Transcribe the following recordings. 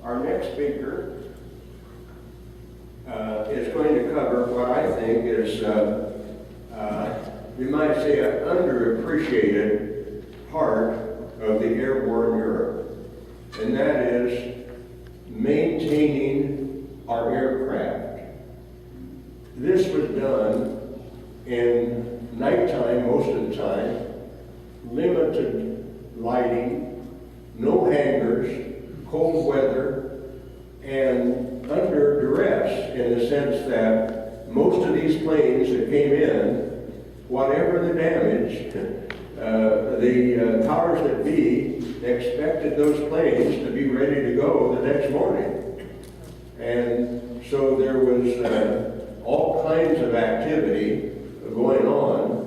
Our next speaker is going to cover what I think is, you might say, an underappreciated part of the airborne Europe, and that is maintaining our aircraft. This was done in nighttime most of the time, limited lighting, no hangars, cold weather, and under duress, in the sense that most of these planes that came in, whatever the damage, the powers that be expected those planes to be ready to go the next morning. And so there was all kinds of activity going on,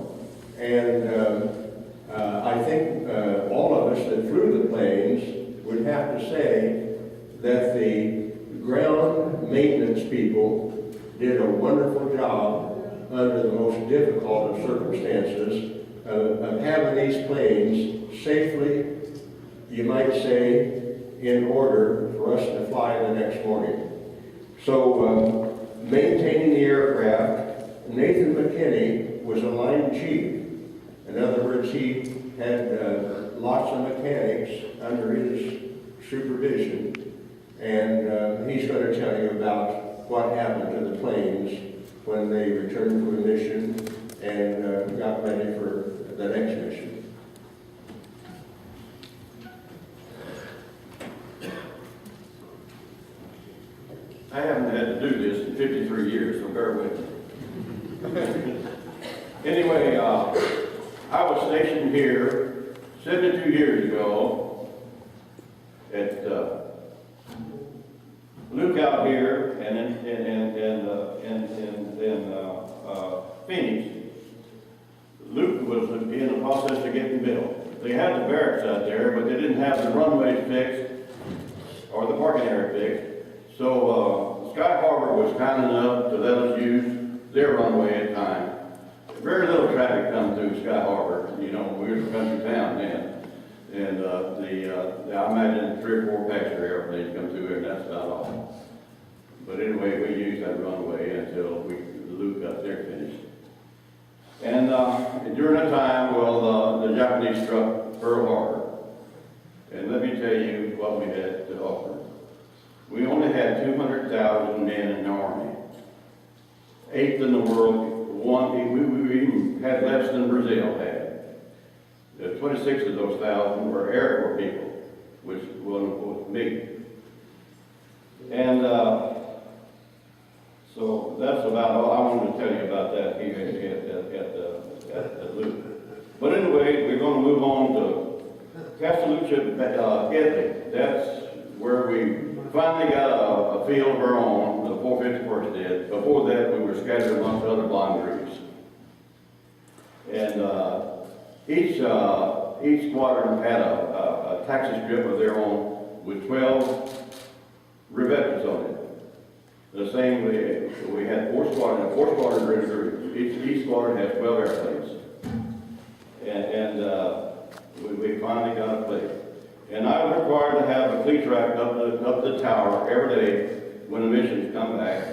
and I think all of us that flew the planes would have to say that the ground maintenance people did a wonderful job under the most difficult of circumstances of having these planes safely, you might say, in order for us to fly the next morning. So maintaining the aircraft, Nathan McKinney was a line chief. In other words, he had lots of mechanics under his supervision, and he's going to tell you about what happened to the planes when they returned from the mission and got ready for the next mission. I haven't had to do this in 53 years, so bear with me. Anyway, I was stationed here 72 years ago at Lookout here and in Phoenix. Luke was in the process of getting built. They had the barracks out there, but they didn't have the runways fixed or the parking area fixed. So Sky Harbor was kind enough to let us use their runway at the time. Very little traffic come through Sky Harbor. You know, we were a country town then. And I imagine 3 or 4 passenger airplanes come through here, and that's about all. But anyway, we used that runway until Luke got there finished. And during that time, well, the Japanese struck Pearl Harbor. And let me tell you what we had to offer. We only had 200,000 men in the Army. 8th in the world. We even had less than Brazil had. 26 of those 1,000 were Air Corps people, which was me. And so that's about all I wanted to tell you about that here at Luke. But anyway, we're going to move on to Castelluccia, Italy. That's where we finally got a field of our own, the 451st did. Before that, we were scattered amongst other blind groups. And each squadron had a taxi strip of their own with 12 revetters on it. The same way, we had 4 squadrons were in a group. Each squadron has 12 airplanes. And we finally got a fleet. And I was required to have a fleet track up the tower every day when the missions come back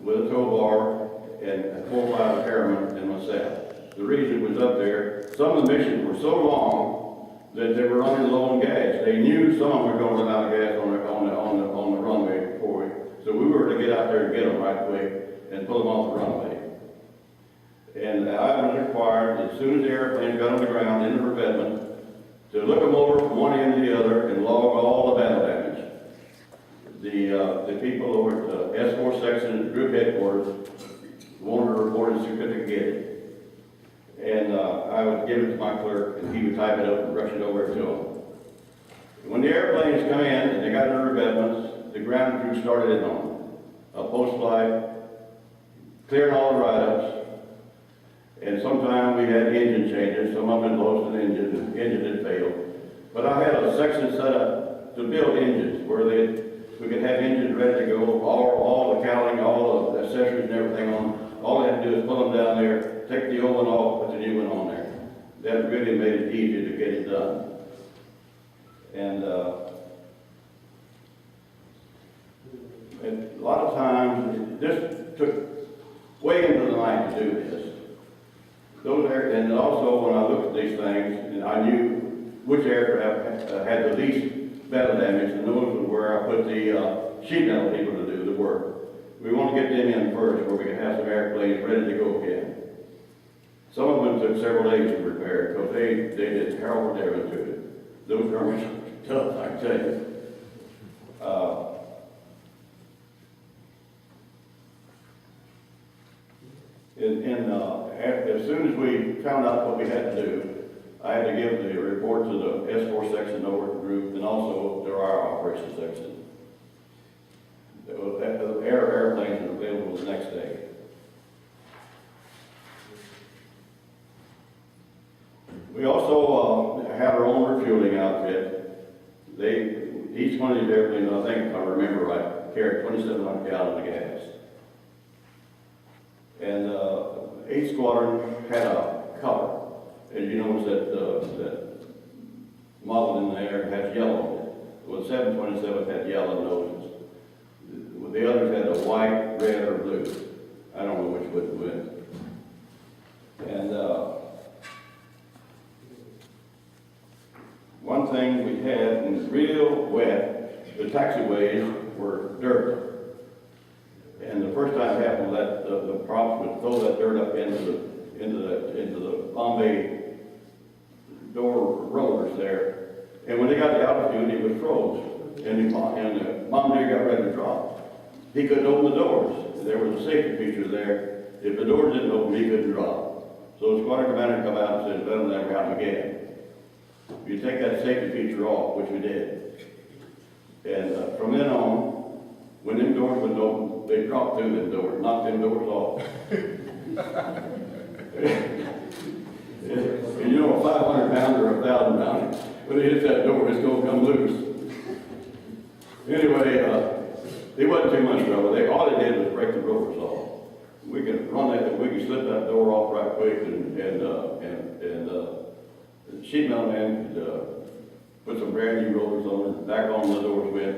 with a tow bar and 4 or 5 airmen and myself. The reason it was up there, some of the missions were so long that they were running low on gas. They knew some were going to run out of gas on the runway before we. So we were to get out there and get them right away and pull them off the runway. And I was required, as soon as the airplane got on the ground in the revetment, to look them over from one end to the other and log all the battle damage. The people over at S4 section, group headquarters, wanted to report a certificate. And I would give it to my clerk, and he would type it up and rush it over to him. When the airplanes come in and they got their revetments, the ground crew started in on them. A post-flight, clearing all the write-ups, and sometimes we had engine changes. Some of them lost an engine had failed. But I had a section set up to build engines where we could have engines ready to go, all the cowling, all the accessories and everything on. All they had to do is put them down there, take the old one off, put the new one on there. That really made it easy to get it done. And And a lot of times, this took way into the night to do this. And also when I looked at these things, and I knew which aircraft had the least battle damage, and those were where I put the sheet metal people to do the work. We want to get them in first, where we can have some airplanes ready to go again. Some of them took several days to repair because they did terrible damage to it. Those are tough, I can tell you. As soon as we found out what we had to do, I had to give the report to the S4 section over group and also to our operations section. The airplanes were available the next day. We also have our own refueling outfit. Each one of these airplanes, I think if I remember right, carried 2,700 gallons of gas. And each squadron had a color. As you notice that model in there has yellow in it. Well, 727 had yellow noses. The others had a white, red, or blue. I don't know which would win. And one thing we had, when it was real wet, the taxiways were dirt. And the first time it happened, that the props would throw that dirt up into the Bombay door rollers there. And when they got to altitude, it was froze. And the bombardier got ready to drop. He couldn't open the doors. There was a safety feature there. If the doors didn't open, he couldn't drop. So the squadron commander come out and said, "Let them never happen again." You take that safety feature off, which we did. And from then on, when them doors would open, they dropped through them doors, knocked them doors off. And you know, a 500 pounder or a 1,000 pounder, when it hits that door, it's going to come loose. Anyway, it wasn't too much trouble. All they did was break the rollers off. We could run that, we could slip that door off right quick, and the sheet metal man could put some brand new rollers on it, back on the doors went.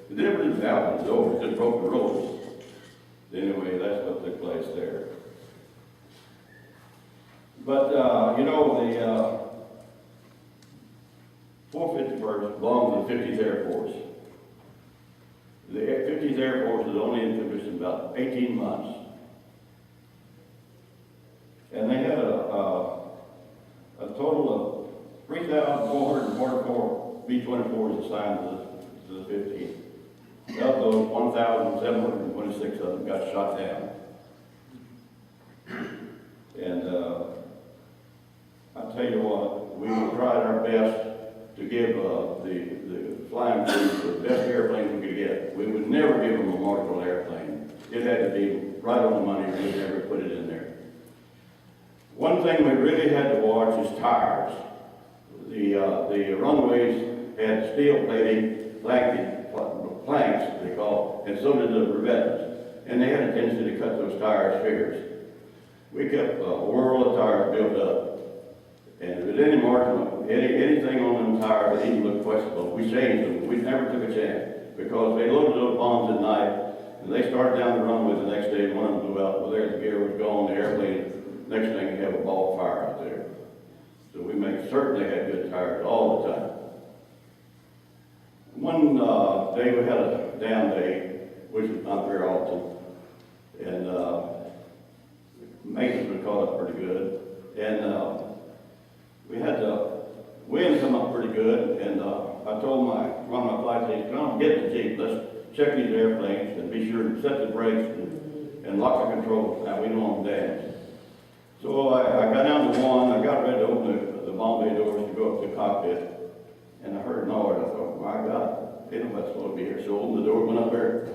It never did out the doors, just broke the rollers. Anyway, that's what took place there. But, you know, the 451st belonged to the 50th Air Force. The 50th Air Force is only in commission about 18 months. And they had a total of 3,444 B-24s assigned to the 15th. Of those, 1,726 of them got shot down. And I tell you what, we tried our best to give the flying crews the best airplanes we could get. We would never give them a Marshall airplane. It had to be right on the money, we would never put it in there. One thing we really had to watch is tires. The runways had steel plating, planks, they call it, and so did the revettas. And they had a tendency to cut those tires figures. We kept a whirl of tires built up. And if there was any margin, anything on them tires that even looked questionable, we changed them. We never took a chance because they loaded those bombs at night and they started down the runway the next day and one of them blew out. Well, there the gear was gone, the airplane, next thing you have a ball of fire out there. So we make certain they had good tires all the time. One day we had a down day, which is not very often, and maintenance was caught up pretty good. And we had the wind come up pretty good, and I told one of my flight leads, "Come get the Jeep, let's check these airplanes and be sure to set the brakes and lock the controls. Now we don't want them damaged." So I got down to one, I got ready to open the Bombay doors to go up to the cockpit, and I heard a noise. I thought, my God, ain't nobody supposed to be here. So I opened the door, went up there,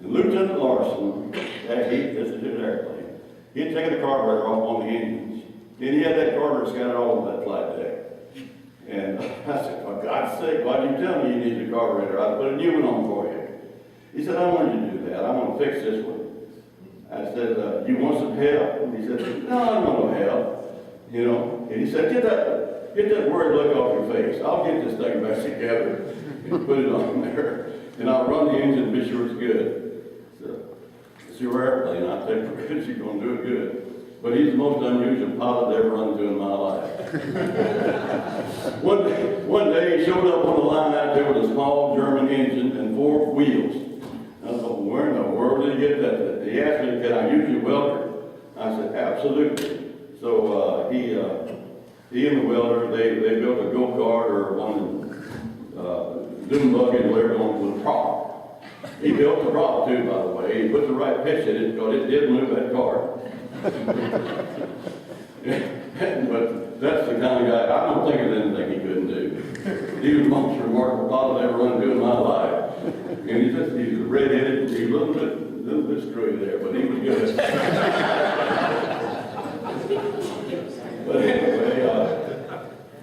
and Lieutenant Larson, this is his airplane, he had taken the carburetor off on the engines, and he had that carburetor scattered all over that flight deck. And I said, for God's sake, why did you tell me you needed a carburetor? I'd put a new one on for you. He said, I wanted you to do that. I want to fix this one. I said, you want some help? And he said, no, I don't want no help. You know, and he said, get that worried look off your face. I'll get this thing back together and put it on there. And I'll run the engine and be sure it's good. it's your airplane. I think you're going to do it good. But he's the most unusual pilot I've ever run into in my life. one day he showed up on the line out there with a small German engine and 4 wheels. I thought, where in the world did he get that? He asked me, can I use your welder? I said, absolutely. So he and the welder, they built a go-kart or one dune buggy or whatever on with a prop. He built the prop too, by the way. He put the right pitch in it because it did move that car. But that's the kind of guy, I don't think there's anything he couldn't do. He was the most remarkable pilot I've ever run into in my life. And he's red-headed, he's a little bit screwy there, but he was good. But anyway,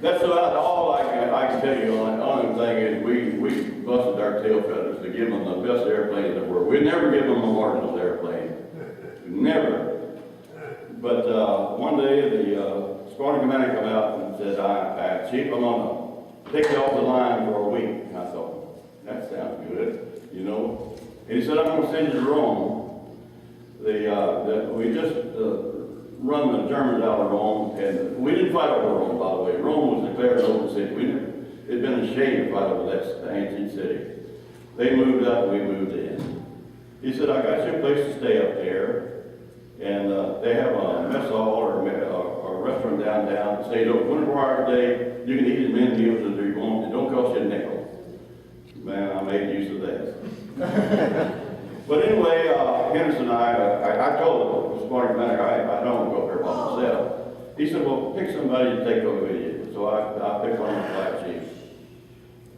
that's about all I can tell you on the thing is we busted our tail feathers to give them the best airplane in the world. We'd never give them a marginal airplane. Never. But one day the squadron commander came out and said, Chief, I'm going to take you off the line for a week. And I thought, that sounds good, you know. And he said, I'm going to send you to Rome. We just run the Germans out of Rome, and we didn't fight over Rome, by the way. Rome was declared an open city. It'd been a shame to fight over that ancient city. They moved up, we moved in. He said, I got you a place to stay up there. And they have a mess hall or a restaurant downtown that stays open 24 hours a day. You can eat as many meals as you want. It don't cost you a nickel. Man, I made use of that. But anyway, Henderson and I told the squadron commander, I don't want to go up there by myself. He said, well, pick somebody to take over with you. So I picked one of the flight chiefs.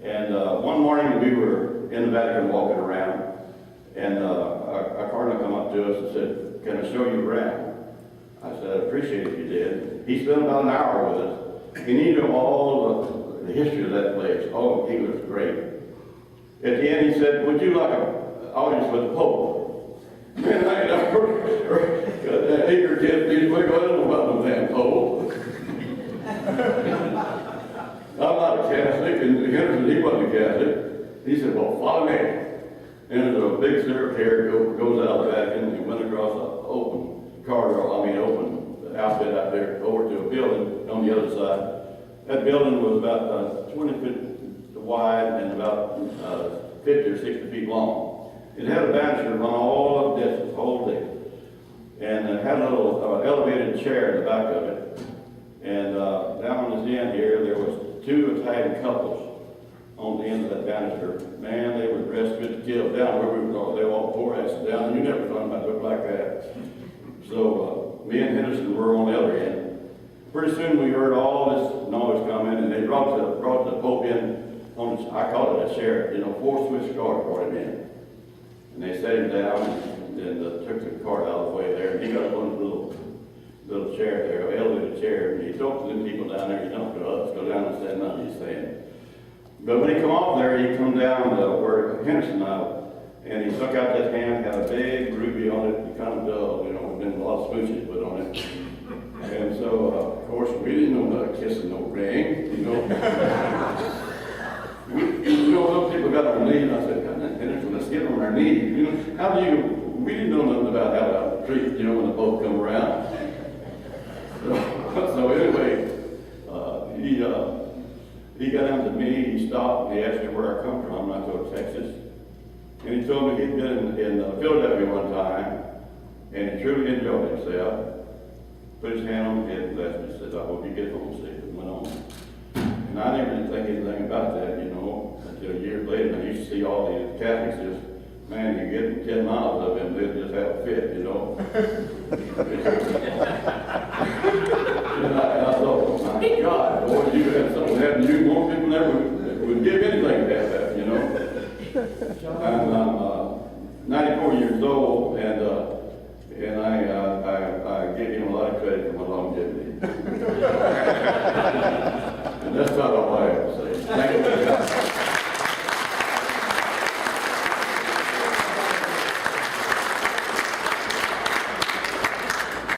And one morning we were in the Vatican walking around, and a cardinal come up to us and said, can I show you around? I said, I'd appreciate it if you did. He spent about an hour with us, and he knew all the history of that place. Oh, he was great. At the end, he said, would you like an audience with the Pope? Man, I ain't never got that eager kid, please, we go ahead and about the damn Pope. I'm not a Catholic, and Henderson, he wasn't a Catholic. He said, well, follow me. And there's a big secretary goes out of the Vatican, and he went across an open open outfit out there over to a building on the other side. That building was about 20 feet wide and about 50 or 60 feet long. It had a banister run all up this whole thing. And it had a little elevated chair in the back of it. And down on this end here, there was 2 Italian couples on the end of that banister. Man, they were dressed good to kill. Down where we were going, they were all poor asses down. You never thought about look like that. So me and Henderson were on the other end. Pretty soon we heard all this noise coming, and they brought the Pope in on, I call it a chair, 4 Swiss guards brought him in. And they sat him down and took the cart out of the way there. And he got up on his little chair there, elevated chair, and he talked to the people down there. You don't go up, go down and stand up, he's saying. But when he come off there, he come down where Henderson and he took out that hand, had a big ruby on it, kind of dull, been a lot of smooches put on it. And so, of course, we didn't know about kissing no ring, those people got on their knees, and I said, God, Henderson, let's get on our knees. We didn't know nothing about how to treat, when the Pope come around. So anyway, he got down to me, he stopped, and he asked me where I come from. I told Texas. And he told me he'd been in Philadelphia one time, and he truly enjoyed himself. Put his hand on my head and blessed me, said, I hope you get homesick, and went on. And I never did think anything about that, until years later. I used to see all these Catholics just, man, you get 10 miles of them, they'll just have a fit, And I thought, oh my God, boy, you had something happen to you, more people never would give in